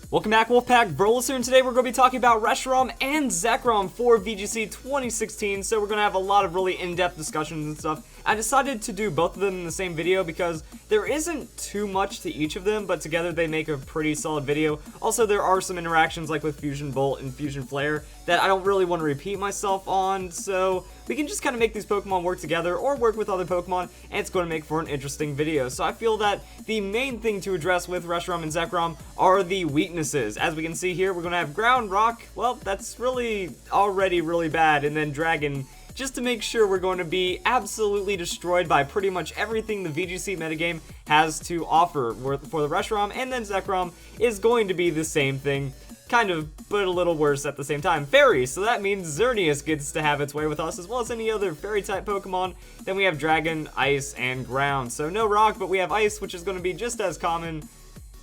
Welcome back, Wolfpack. Brolis here, and today we're going to be talking about Reshiram and Zekrom for VGC 2016, so we're going to have a lot of really in-depth discussions and stuff. I decided to do both of them in the same video because there isn't too much to each of them, but together they make a pretty solid video. Also, there are some interactions like with Fusion Bolt and Fusion Flare that I don't really want to repeat myself on, so we can just kind of make these Pokemon work together or work with other Pokemon, and it's going to make for an interesting video. So I feel that the main thing to address with Reshiram and Zekrom are the weaknesses. As we can see here, we're going to have Ground, Rock. Well, that's really already really bad, and then Dragon, just to make sure we're going to be absolutely destroyed by pretty much everything the VGC metagame has to offer. For the Reshiram, and then Zekrom is going to be the same thing, kind of, but a little worse at the same time. Fairy, so that means Xerneas gets to have its way with us, as well as any other Fairy-type Pokemon. Then we have Dragon, Ice, and Ground. So no Rock, but we have Ice, which is going to be just as common.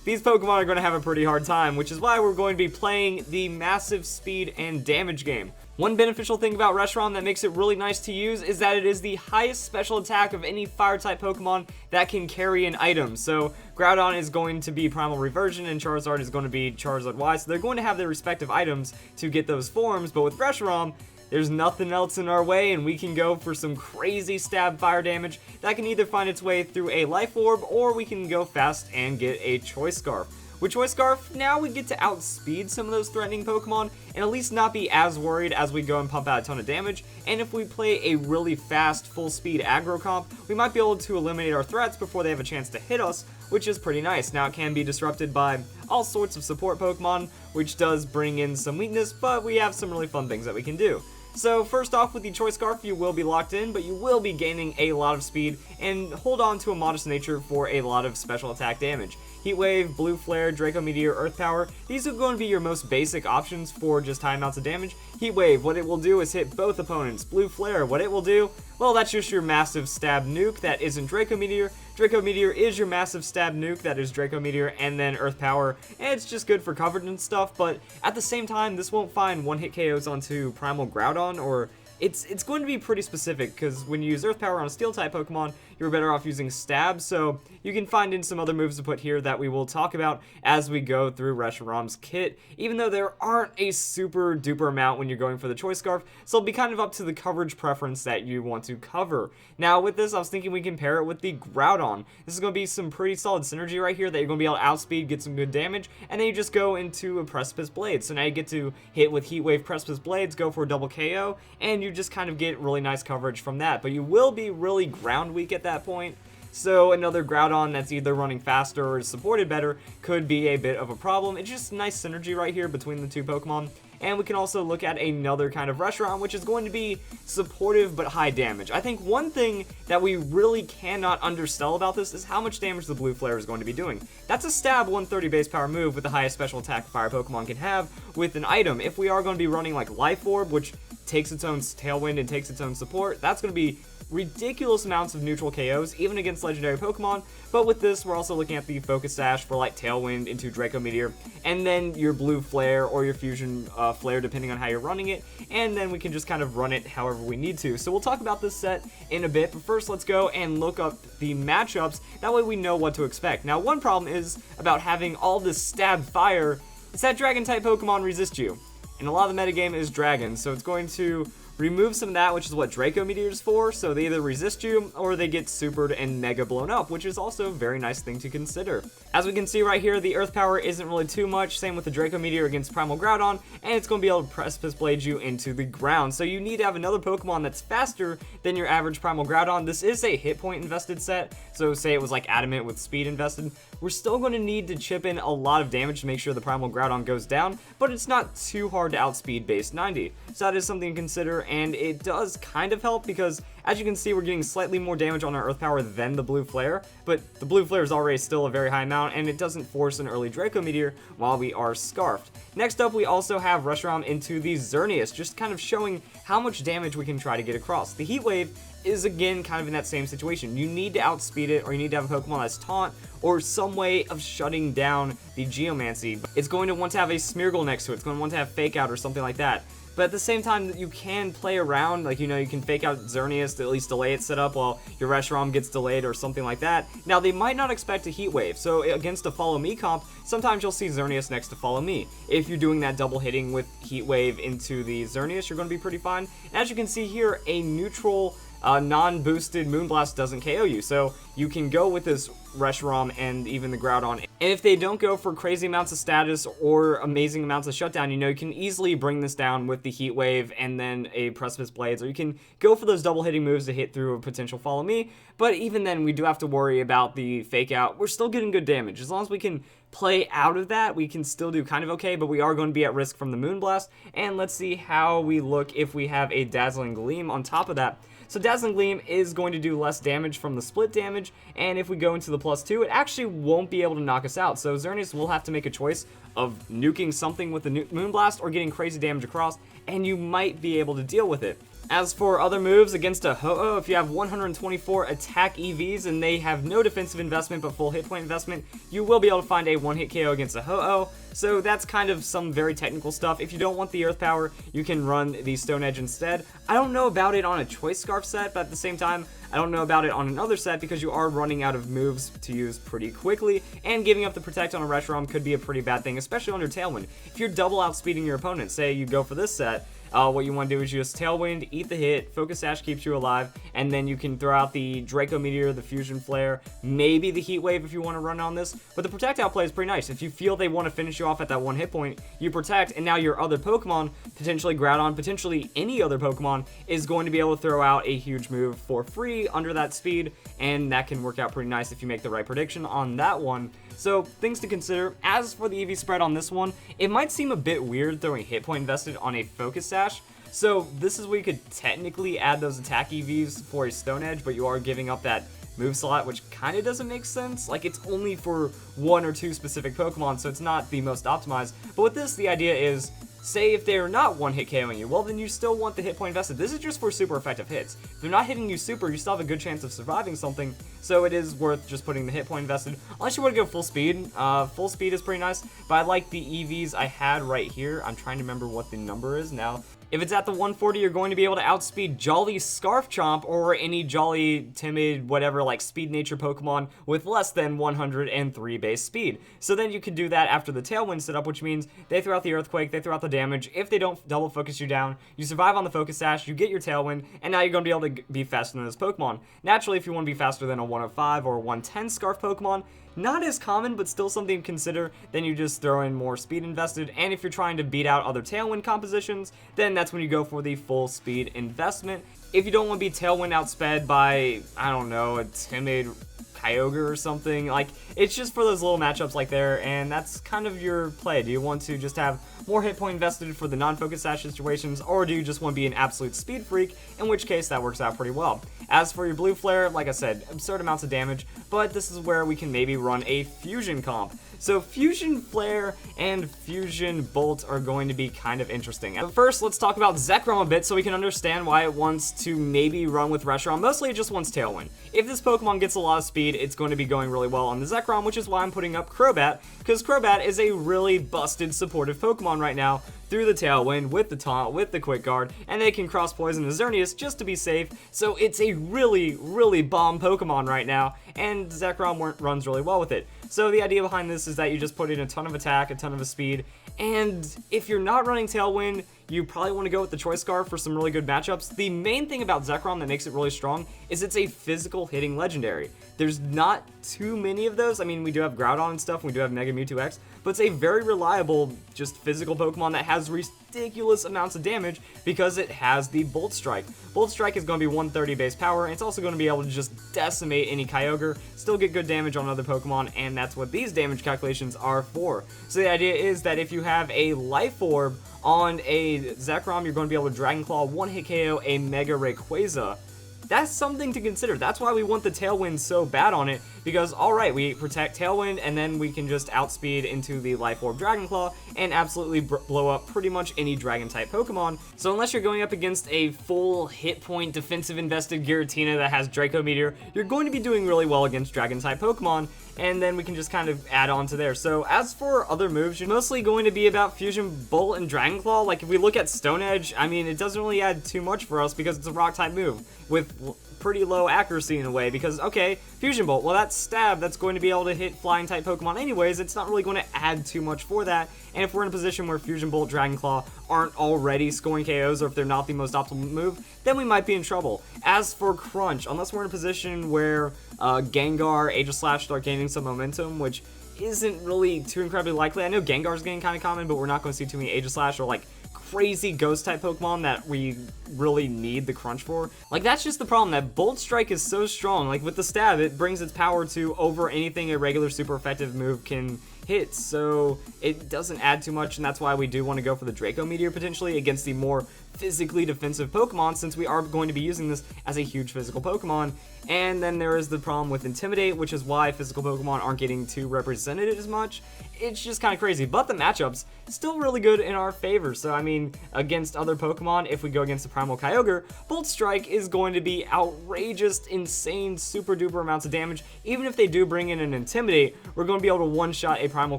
These Pokemon are going to have a pretty hard time, which is why we're going to be playing the massive speed and damage game. One beneficial thing about Reshiram that makes it really nice to use is that it is the highest special attack of any Fire-type Pokemon that can carry an item. So Groudon is going to be Primal Reversion and Charizard is going to be Charizard Y, so they're going to have their respective items to get those forms, but with Reshiram, there's nothing else in our way, and we can go for some crazy stab fire damage that can either find its way through a Life Orb, or we can go fast and get a Choice Scarf. With Choice Scarf, now we get to outspeed some of those threatening Pokemon, and at least not be as worried as we go and pump out a ton of damage, and if we play a really fast, full speed aggro comp, we might be able to eliminate our threats before they have a chance to hit us, which is pretty nice. Now it can be disrupted by all sorts of support Pokemon, which does bring in some weakness, but we have some really fun things that we can do. So first off, with the Choice Scarf, you will be locked in, but you will be gaining a lot of speed, and hold on to a Modest Nature for a lot of special attack damage. Heat Wave, Blue Flare, Draco Meteor, Earth Power, these are going to be your most basic options for just high amounts of damage. Heat Wave, what it will do is hit both opponents. Blue Flare, what it will do, well, that's just your massive stab nuke that isn't Draco Meteor. Draco Meteor is your massive stab nuke that is Draco Meteor, and then Earth Power, and it's just good for coverage and stuff, but at the same time, this won't find one-hit KOs onto Primal Groudon, or it's going to be pretty specific, because when you use Earth Power on a Steel-type Pokemon, you're better off using Stab, so you can find in some other moves to put here that we will talk about as we go through Reshiram's kit, even though there aren't a super duper amount when you're going for the Choice Scarf, so it'll be kind of up to the coverage preference that you want to cover. Now with this, I was thinking we can pair it with the Groudon. This is going to be some pretty solid synergy right here that you're going to be able to outspeed, get some good damage, and then you just go into a Precipice Blade. So now you get to hit with Heat Wave Precipice Blades, go for a double KO, and you just kind of get really nice coverage from that, but you will be really ground weak at that point. So another Groudon that's either running faster or is supported better could be a bit of a problem. It's just nice synergy right here between the two Pokemon. And we can also look at another kind of Reshiram, which is going to be supportive but high damage. I think one thing that we really cannot undersell about this is how much damage the Blue Flare is going to be doing. That's a stab 130 base power move with the highest special attack fire Pokemon can have with an item. If we are going to be running like Life Orb, which takes its own Tailwind and takes its own support, that's going to be ridiculous amounts of neutral KOs, even against legendary Pokemon. But with this, we're also looking at the Focus Sash for like Tailwind into Draco Meteor, and then your Blue Flare or your Fusion Flare, depending on how you're running it, and then we can just kind of run it however we need to. So we'll talk about this set in a bit, but first let's go and look up the matchups, that way we know what to expect. Now one problem is about having all this stab fire, is that Dragon-type Pokemon resist you, and a lot of the metagame is Dragon, so it's going to remove some of that, which is what Draco Meteor is for, so they either resist you or they get supered and mega blown up, which is also a very nice thing to consider. As we can see right here, the Earth Power isn't really too much, same with the Draco Meteor against Primal Groudon, and it's going to be able to Precipice Blade you into the ground, so you need to have another Pokemon that's faster than your average Primal Groudon. This is a hit point invested set, so say it was like Adamant with speed invested, we're still going to need to chip in a lot of damage to make sure the Primal Groudon goes down, but it's not too hard to outspeed base 90, so that is something to consider, and it does kind of help because, as you can see, we're getting slightly more damage on our Earth Power than the Blue Flare, but the Blue Flare is already still a very high amount, and it doesn't force an early Draco Meteor while we are Scarfed. Next up, we also have Reshiram into the Xerneas, just kind of showing how much damage we can try to get across. The Heat Wave, is again kind of in that same situation. You need to outspeed it, or you need to have a Pokemon that's Taunt, or some way of shutting down the Geomancy. It's going to want to have a Smeargle next to it. It's going to want to have Fake Out or something like that. But at the same time, you can play around, like, you know, you can fake out Xerneas to at least delay its setup while your Reshiram gets delayed or something like that. Now, they might not expect a Heat Wave, so against a Follow Me comp, sometimes you'll see Xerneas next to Follow Me. If you're doing that double hitting with Heat Wave into the Xerneas, you're going to be pretty fine. And as you can see here, a neutral, non-boosted Moonblast doesn't KO you, so you can go with this Reshiram and even the Groudon. And if they don't go for crazy amounts of status or amazing amounts of shutdown, you know, you can easily bring this down with the Heat Wave and then a Precipice Blades, or you can go for those double hitting moves to hit through a potential Follow Me. But even then, we do have to worry about the Fake Out. We're still getting good damage. As long as we can play out of that, we can still do kind of okay, but we are going to be at risk from the Moonblast. And let's see how we look if we have a Dazzling Gleam on top of that. So Dazzling Gleam is going to do less damage from the split damage, and if we go into the +2, it actually won't be able to knock us out. So Xerneas will have to make a choice of nuking something with the Moonblast or getting crazy damage across, and you might be able to deal with it. As for other moves against a Ho-Oh, if you have 124 attack EVs and they have no defensive investment but full hit point investment, you will be able to find a one-hit KO against a Ho-Oh. So that's kind of some very technical stuff. If you don't want the Earth Power, you can run the Stone Edge instead. I don't know about it on a Choice Scarf set, but at the same time, I don't know about it on another set because you are running out of moves to use pretty quickly, and giving up the Protect on a Reshiram could be a pretty bad thing, especially under Tailwind. If you're double outspeeding your opponent, say you go for this set, what you want to do is you just Tailwind, eat the hit, Focus Sash keeps you alive, and then you can throw out the Draco Meteor, the Fusion Flare, maybe the Heat Wave if you want to run on this. But the Protect outplay is pretty nice. If you feel they want to finish you off at that one hit point, you Protect, and now your other Pokemon, potentially Groudon, potentially any other Pokemon, is going to be able to throw out a huge move for free under that speed, and that can work out pretty nice if you make the right prediction on that one. So, things to consider. As for the EV spread on this one, it might seem a bit weird throwing hit point invested on a Focus Sash. So, this is where you could technically add those attack EVs for a Stone Edge, but you are giving up that move slot, which kind of doesn't make sense. Like, it's only for one or two specific Pokemon, so it's not the most optimized. But with this, the idea is, say if they're not one-hit KOing you, well then you still want the hit point invested. This is just for super effective hits. If they're not hitting you super, you still have a good chance of surviving something, so it is worth just putting the hit point invested. Unless you want to go full speed. Full speed is pretty nice, but I like the EVs I had right here. I'm trying to remember what the number is now. If it's at the 140, you're going to be able to outspeed Jolly Scarf Chomp or any Jolly, Timid, whatever, like Speed Nature Pokemon with less than 103 base speed. So then you can do that after the Tailwind setup, which means they throw out the Earthquake, they throw out the damage. If they don't double focus you down, you survive on the Focus Sash, you get your Tailwind, and now you're going to be able to be faster than this Pokemon. Naturally, if you want to be faster than a 105 or 110 Scarf Pokemon, not as common, but still something to consider. Then you just throw in more speed invested, and if you're trying to beat out other Tailwind compositions, then that's when you go for the full speed investment. If you don't want to be Tailwind outsped by, I don't know, a timid Kyogre or something, like, it's just for those little matchups like there, and that's kind of your play. Do you want to just have more hit point invested for the non-Focus Sash situations, or do you just want to be an absolute speed freak, in which case that works out pretty well. As for your Blue Flare, like I said, absurd amounts of damage, but this is where we can maybe run a Fusion comp. So Fusion Flare and Fusion Bolt are going to be kind of interesting. But first, let's talk about Zekrom a bit so we can understand why it wants to maybe run with Reshiram. Mostly it just wants Tailwind. If this Pokemon gets a lot of speed, it's going to be going really well on the Zekrom, which is why I'm putting up Crobat, because Crobat is a really busted supportive Pokemon right now through the Tailwind, with the Taunt, with the Quick Guard, and they can cross poison the Xerneas just to be safe, so it's a really, really bomb Pokemon right now, and Zekrom runs really well with it. So the idea behind this is that you just put in a ton of attack, a ton of speed, and if you're not running Tailwind, you probably want to go with the Choice Scarf for some really good matchups. The main thing about Zekrom that makes it really strong is it's a physical hitting legendary. There's not too many of those. I mean, we do have Groudon and stuff, and we do have Mega Mewtwo X, but it's a very reliable, just physical Pokemon that has ridiculous amounts of damage because it has the Bolt Strike. Bolt Strike is going to be 130 base power, and it's also going to be able to just decimate any Kyogre, still get good damage on other Pokemon, and that's what these damage calculations are for. So the idea is that if you have a Life Orb on a Zekrom, you're going to be able to Dragon Claw, one-hit KO a Mega Rayquaza. That's something to consider. That's why we want the Tailwind so bad on it, because, alright, we protect Tailwind, and then we can just outspeed into the Life Orb Dragon Claw and absolutely blow up pretty much any Dragon-type Pokemon. So unless you're going up against a full hit point defensive invested Giratina that has Draco Meteor, you're going to be doing really well against Dragon-type Pokemon, and then we can just kind of add on to there. So as for other moves, you're mostly going to be about Fusion Bolt and Dragon Claw. Like if we look at Stone Edge, I mean, it doesn't really add too much for us because it's a rock-type move with pretty low accuracy in a way, because, okay, Fusion Bolt, well, that's stab, that's going to be able to hit flying type Pokemon anyways, it's not really going to add too much for that, and if we're in a position where Fusion Bolt, Dragon Claw aren't already scoring KOs, or if they're not the most optimal move, then we might be in trouble. As for Crunch, unless we're in a position where Gengar, Aegislash start gaining some momentum, which isn't really too incredibly likely. I know Gengar's getting kind of common, but we're not going to see too many Aegislash or like crazy ghost type Pokemon that we really need the Crunch for. Like, that's just the problem, that Bolt Strike is so strong. Like with the stab, it brings its power to over anything a regular super effective move can hit, so it doesn't add too much, and that's why we do want to go for the Draco Meteor potentially against the more physically defensive Pokemon, since we are going to be using this as a huge physical Pokemon. And then there is the problem with Intimidate, which is why physical Pokemon aren't getting too represented as much. It's just kind of crazy, but the matchups still really good in our favor. So I mean, against other Pokemon, if we go against the Primal Kyogre, Bolt Strike is going to be outrageous, insane, super duper amounts of damage. Even if they do bring in an Intimidate, we're going to be able to one-shot a Primal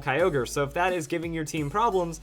Kyogre. So if that is giving your team problems,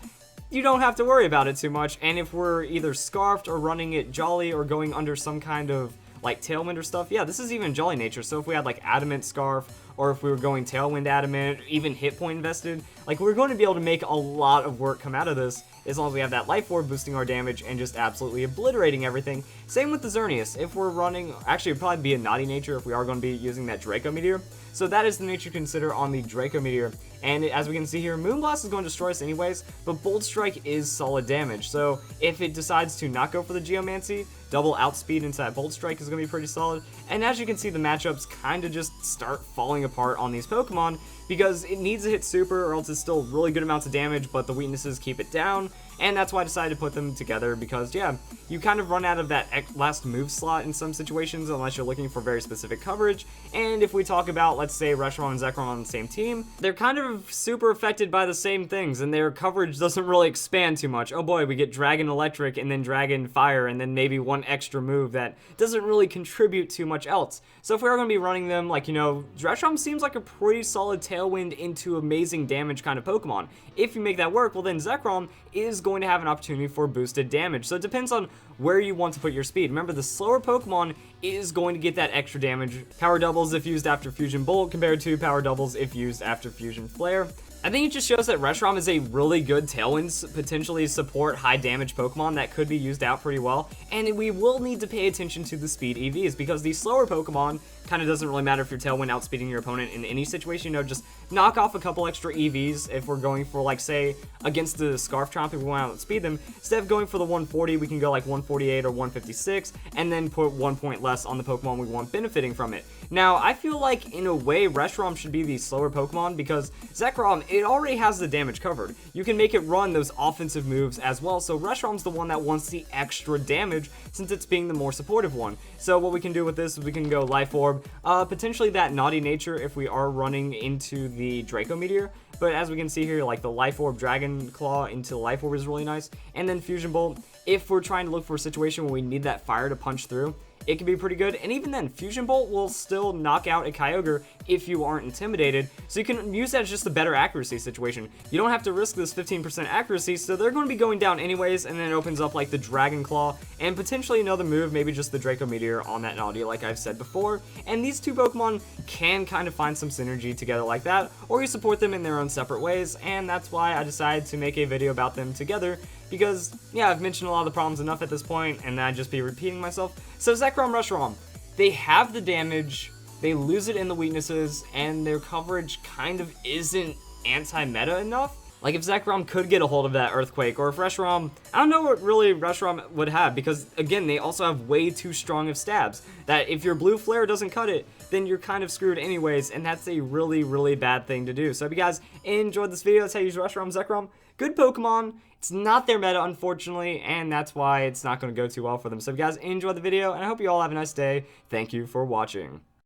you don't have to worry about it too much. And if we're either Scarfed or running it Jolly or going under some kind of like Tailwind or stuff, yeah, this is even Jolly nature. So if we had like Adamant Scarf, or if we were going Tailwind Adamant, even hit point invested, like we're going to be able to make a lot of work come out of this, as long as we have that Life Orb boosting our damage and just absolutely obliterating everything. Same with the Xerneas. If we're running, actually it'd probably be a Naughty nature if we are going to be using that Draco Meteor. So that is the nature to consider on the Draco Meteor. And as we can see here, Moonblast is going to destroy us anyways, but Bolt Strike is solid damage. So if it decides to not go for the Geomancy, double outspeed into that Bolt Strike is going to be pretty solid. And as you can see, the matchups kind of just start falling apart on these Pokemon, because it needs to hit super or else it's still really good amounts of damage, but the weaknesses keep it down. And that's why I decided to put them together, because yeah, you kind of run out of that last move slot in some situations unless you're looking for very specific coverage. And if we talk about, let's say, Reshiram and Zekrom on the same team, they're kind of super affected by the same things, and their coverage doesn't really expand too much. Oh boy, we get Dragon Electric and then Dragon Fire and then maybe one extra move that doesn't really contribute too much else. So if we are going to be running them, like, you know, Reshiram seems like a pretty solid Tailwind into amazing damage kind of Pokemon. If you make that work, well then Zekrom is going to have an opportunity for boosted damage. So it depends on where you want to put your speed. Remember, the slower Pokemon is going to get that extra damage. Power doubles if used after Fusion Bolt compared to power doubles if used after Fusion Flare. I think it just shows that Reshiram is a really good Tailwind, potentially support high damage Pokemon that could be used out pretty well, and we will need to pay attention to the speed EVs, because the slower Pokemon kind of doesn't really matter if you're Tailwind outspeeding your opponent in any situation. You know, just knock off a couple extra EVs if we're going for, like, say, against the Scarf Tromp, if we want to outspeed them. Instead of going for the 140, we can go like 148 or 156, and then put 1 point less on the Pokemon we want benefiting from it. Now, I feel like, in a way, Reshiram should be the slower Pokemon, because Zekrom, it already has the damage covered. You can make it run those offensive moves as well, so Reshiram's the one that wants the extra damage, since it's being the more supportive one. So what we can do with this is we can go Life Orb, potentially that Naughty nature if we are running into the Draco Meteor, but as we can see here, like the Life Orb Dragon Claw into Life Orb is really nice, and then Fusion Bolt, if we're trying to look for a situation where we need that fire to punch through, it can be pretty good. And even then, Fusion Bolt will still knock out a Kyogre if you aren't intimidated, so you can use that as just a better accuracy situation. You don't have to risk this 15% accuracy, so they're going to be going down anyways, and then it opens up like the Dragon Claw and potentially another move, maybe just the Draco Meteor on that Naughty, like I've said before. And these two Pokemon can kind of find some synergy together like that, or you support them in their own separate ways, and that's why I decided to make a video about them together, because yeah, I've mentioned a lot of the problems enough at this point, and I'd just be repeating myself. So Zekrom, Reshiram, they have the damage, they lose it in the weaknesses, and their coverage kind of isn't anti-meta enough. Like, if Zekrom could get a hold of that Earthquake, or if Reshiram, I don't know what really Reshiram would have, because again, they also have way too strong of stabs, that if your Blue Flare doesn't cut it, then you're kind of screwed anyways, and that's a really, really bad thing to do. So if you guys enjoyed this video, that's how you use Reshiram, Zekrom. Good Pokemon. It's not their meta, unfortunately, and that's why it's not going to go too well for them. So if you guys enjoyed the video, and I hope you all have a nice day. Thank you for watching.